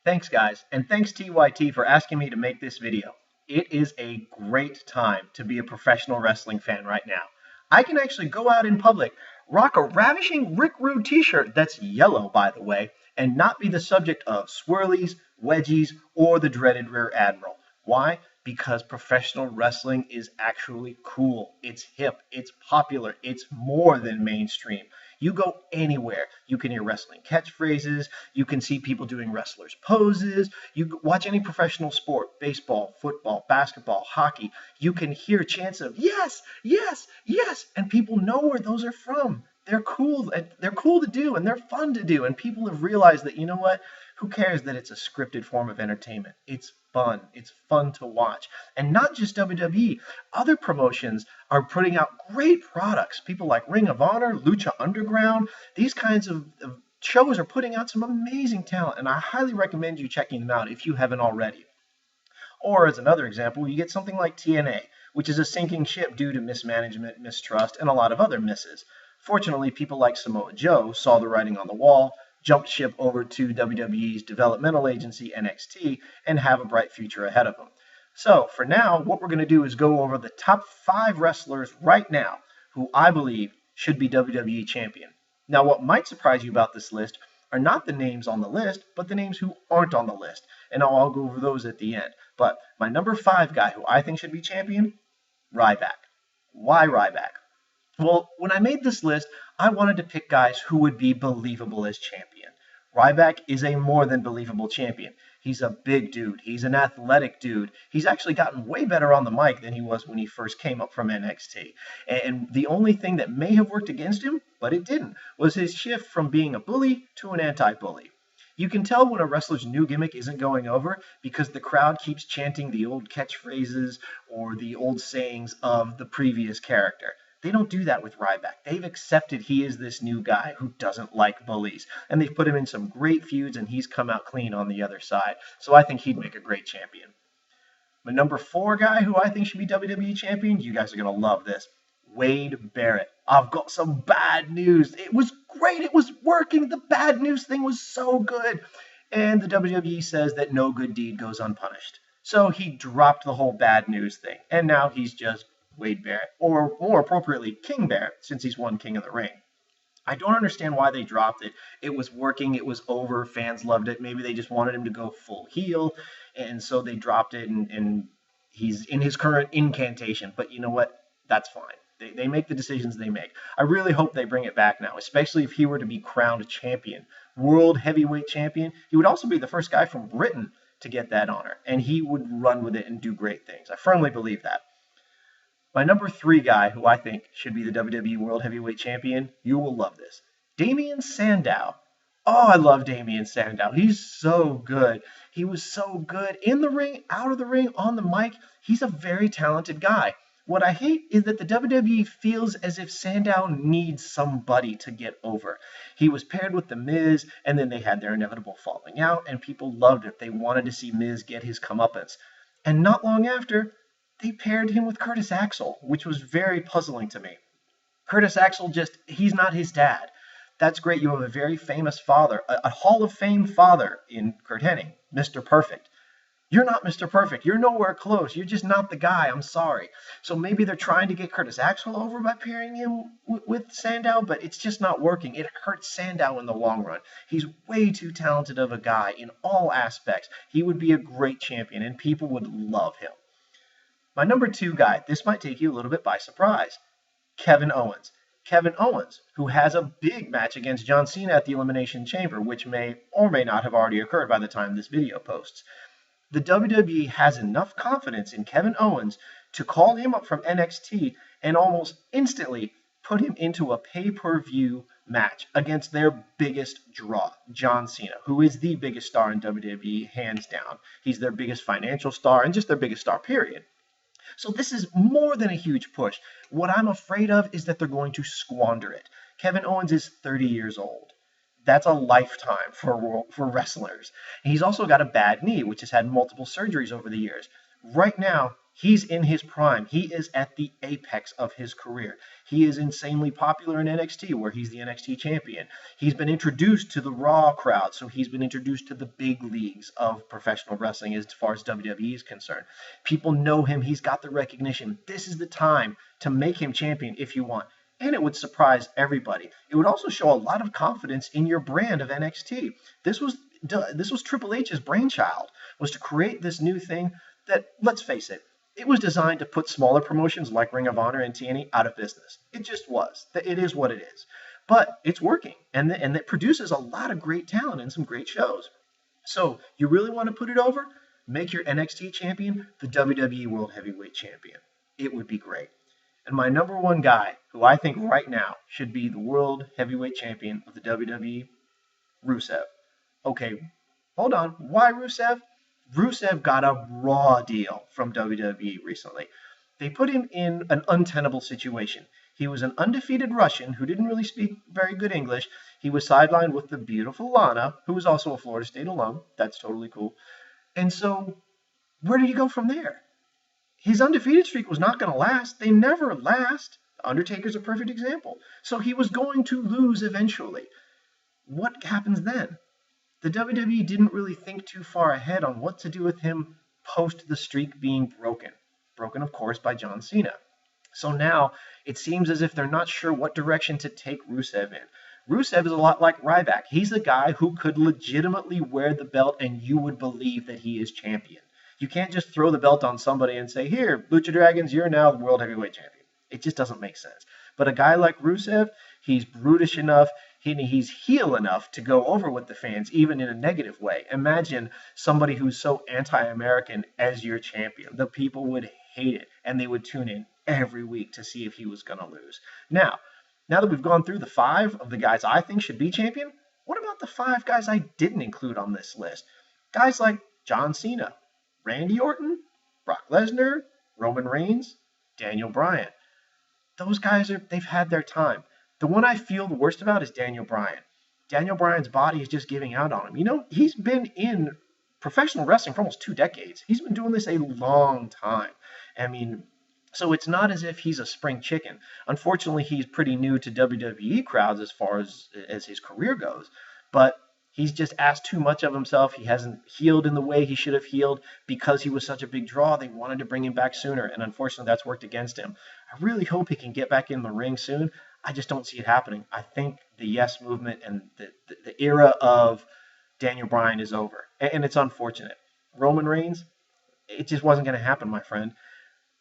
Thanks, guys, and thanks TYT for asking me to make this video. It is a great time to be a professional wrestling fan right now. I can actually go out in public, rock a ravishing Rick Rude t-shirt that's yellow, by the way, and not be the subject of swirlies, wedgies, or the dreaded Rear Admiral. Why? Because professional wrestling is actually cool. It's hip, it's popular, it's more than mainstream. You go anywhere, you can hear wrestling catchphrases, you can see people doing wrestlers' poses, you watch any professional sport, baseball, football, basketball, hockey, you can hear chants of yes, yes, yes, and people know where those are from. They're cool to do and they're fun to do. And people have realized that, you know what? Who cares that it's a scripted form of entertainment? It's fun. It's fun to watch. And not just WWE. Other promotions are putting out great products. People like Ring of Honor, Lucha Underground, these kinds of shows are putting out some amazing talent. And I highly recommend you checking them out if you haven't already. Or, as another example, you get something like TNA, which is a sinking ship due to mismanagement, mistrust, and a lot of other misses. Fortunately, people like Samoa Joe saw the writing on the wall, jumped ship over to WWE's developmental agency, NXT, and have a bright future ahead of them. So, for now, what we're going to do is go over the top 5 wrestlers right now who I believe should be WWE champion. Now, what might surprise you about this list are not the names on the list, but the names who aren't on the list. And I'll go over those at the end. But my number 5 guy who I think should be champion, Ryback. Why Ryback? Well, when I made this list, I wanted to pick guys who would be believable as champion. Ryback is a more than believable champion. He's a big dude. He's an athletic dude. He's actually gotten way better on the mic than he was when he first came up from NXT. And the only thing that may have worked against him, but it didn't, was his shift from being a bully to an anti-bully. You can tell when a wrestler's new gimmick isn't going over because the crowd keeps chanting the old catchphrases or the old sayings of the previous character. They don't do that with Ryback. They've accepted he is this new guy who doesn't like bullies. And they've put him in some great feuds, and he's come out clean on the other side. So I think he'd make a great champion. My number 4 guy who I think should be WWE champion, you guys are going to love this. Wade Barrett. I've got some bad news. It was great. It was working. The bad news thing was so good. And the WWE says that no good deed goes unpunished. So he dropped the whole bad news thing. And now he's just Wade Barrett, or more appropriately, King Barrett, since he's won King of the Ring. I don't understand why they dropped it. It was working. It was over. Fans loved it. Maybe they just wanted him to go full heel, and so they dropped it, and he's in his current incantation. But you know what? That's fine. They make the decisions they make. I really hope they bring it back now, especially if he were to be crowned champion, world heavyweight champion. He would also be the first guy from Britain to get that honor, and he would run with it and do great things. I firmly believe that. My number 3 guy, who I think should be the WWE World Heavyweight Champion, you will love this. Damien Sandow. Oh, I love Damien Sandow. He's so good. He was so good in the ring, out of the ring, on the mic. He's a very talented guy. What I hate is that the WWE feels as if Sandow needs somebody to get over. He was paired with The Miz, and then they had their inevitable falling out, and people loved it. They wanted to see Miz get his comeuppance. And not long after, they paired him with Curtis Axel, which was very puzzling to me. Curtis Axel he's not his dad. That's great. You have a very famous father, a Hall of Fame father in Kurt Hennig, Mr. Perfect. You're not Mr. Perfect. You're nowhere close. You're just not the guy. I'm sorry. So maybe they're trying to get Curtis Axel over by pairing him with Sandow, but it's just not working. It hurts Sandow in the long run. He's way too talented of a guy in all aspects. He would be a great champion, and people would love him. My number 2 guy, this might take you a little bit by surprise, Kevin Owens. Kevin Owens, who has a big match against John Cena at the Elimination Chamber, which may or may not have already occurred by the time this video posts. The WWE has enough confidence in Kevin Owens to call him up from NXT and almost instantly put him into a pay-per-view match against their biggest draw, John Cena, who is the biggest star in WWE, hands down. He's their biggest financial star and just their biggest star, period. So this is more than a huge push. What I'm afraid of is that they're going to squander it. Kevin Owens is 30 years old. That's a lifetime for wrestlers. And he's also got a bad knee, which has had multiple surgeries over the years. Right now, He's in his prime. He is at the apex of his career. He is insanely popular in NXT, where he's the NXT champion. He's been introduced to the Raw crowd, so he's been introduced to the big leagues of professional wrestling as far as WWE is concerned. People know him. He's got the recognition. This is the time to make him champion if you want. And it would surprise everybody. It would also show a lot of confidence in your brand of NXT. This was Triple H's brainchild, was to create this new thing that, let's face it, it was designed to put smaller promotions like Ring of Honor and TNA out of business. It just was. It is what it is. But it's working, and it produces a lot of great talent and some great shows. So you really want to put it over? Make your NXT champion the WWE World Heavyweight Champion. It would be great. And my number one guy, who I think right now should be the World Heavyweight Champion of the WWE, Rusev. Okay, hold on. Why Rusev? Rusev got a Raw deal from WWE recently. They put him in an untenable situation. He was an undefeated Russian who didn't really speak very good English. He was sidelined with the beautiful Lana, who was also a Florida State alum. That's totally cool. And so, where did he go from there? His undefeated streak was not going to last. They never last. The Undertaker's a perfect example. So he was going to lose eventually. What happens then? The WWE didn't really think too far ahead on what to do with him post the streak being broken. Broken, of course, by John Cena. So now it seems as if they're not sure what direction to take Rusev in. Rusev is a lot like Ryback. He's the guy who could legitimately wear the belt and you would believe that he is champion. You can't just throw the belt on somebody and say, here, Lucha Dragons, you're now the World Heavyweight Champion. It just doesn't make sense. But a guy like Rusev, he's brutish enough, he's heel enough to go over with the fans, even in a negative way. Imagine somebody who's so anti-American as your champion. The people would hate it, and they would tune in every week to see if he was going to lose. Now that we've gone through the 5 of the guys I think should be champion, what about the 5 guys I didn't include on this list? Guys like John Cena, Randy Orton, Brock Lesnar, Roman Reigns, Daniel Bryan. Those guys, they've had their time. The one I feel the worst about is Daniel Bryan. Daniel Bryan's body is just giving out on him. You know, he's been in professional wrestling for almost 2 decades. He's been doing this a long time. I mean, so it's not as if he's a spring chicken. Unfortunately, he's pretty new to WWE crowds as far as his career goes. But he's just asked too much of himself. He hasn't healed in the way he should have healed because he was such a big draw. They wanted to bring him back sooner, and unfortunately, that's worked against him. I really hope he can get back in the ring soon. I just don't see it happening. I think the Yes movement and the era of Daniel Bryan is over, and it's unfortunate. Roman Reigns, it just wasn't going to happen, my friend.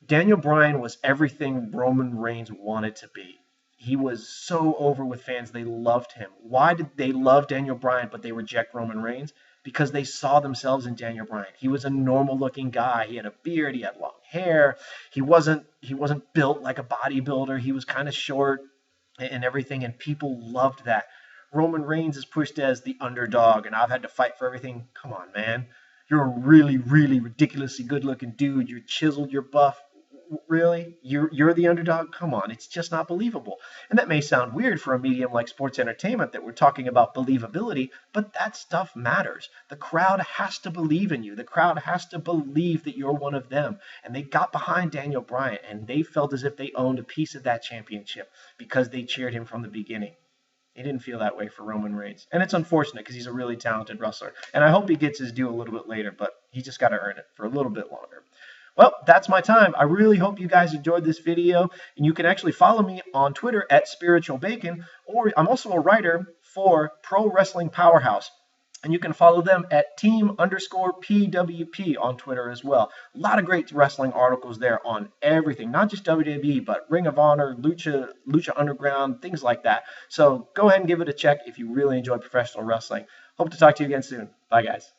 Daniel Bryan was everything Roman Reigns wanted to be. He was so over with fans. They loved him. Why did they love Daniel Bryan, but they reject Roman Reigns? Because they saw themselves in Daniel Bryan. He was a normal-looking guy. He had a beard. He had long hair. He wasn't built like a bodybuilder. He was kind of short and everything, and people loved that. Roman Reigns is pushed as the underdog, and I've had to fight for everything. Come on, man. You're a really, really ridiculously good-looking dude. You're chiseled. You're buff. Really? You're the underdog? Come on, it's just not believable. And that may sound weird for a medium like sports entertainment that we're talking about believability, but that stuff matters. The crowd has to believe in you. The crowd has to believe that you're one of them. And they got behind Daniel Bryan, and they felt as if they owned a piece of that championship because they cheered him from the beginning. It didn't feel that way for Roman Reigns. And it's unfortunate because he's a really talented wrestler. And I hope he gets his due a little bit later, but he just got to earn it for a little bit longer. Well, that's my time. I really hope you guys enjoyed this video, and you can actually follow me on Twitter at Spiritual Bacon, or I'm also a writer for Pro Wrestling Powerhouse, and you can follow them at team_PWP on Twitter as well. A lot of great wrestling articles there on everything, not just WWE, but Ring of Honor, Lucha Underground, things like that. So go ahead and give it a check if you really enjoy professional wrestling. Hope to talk to you again soon. Bye, guys.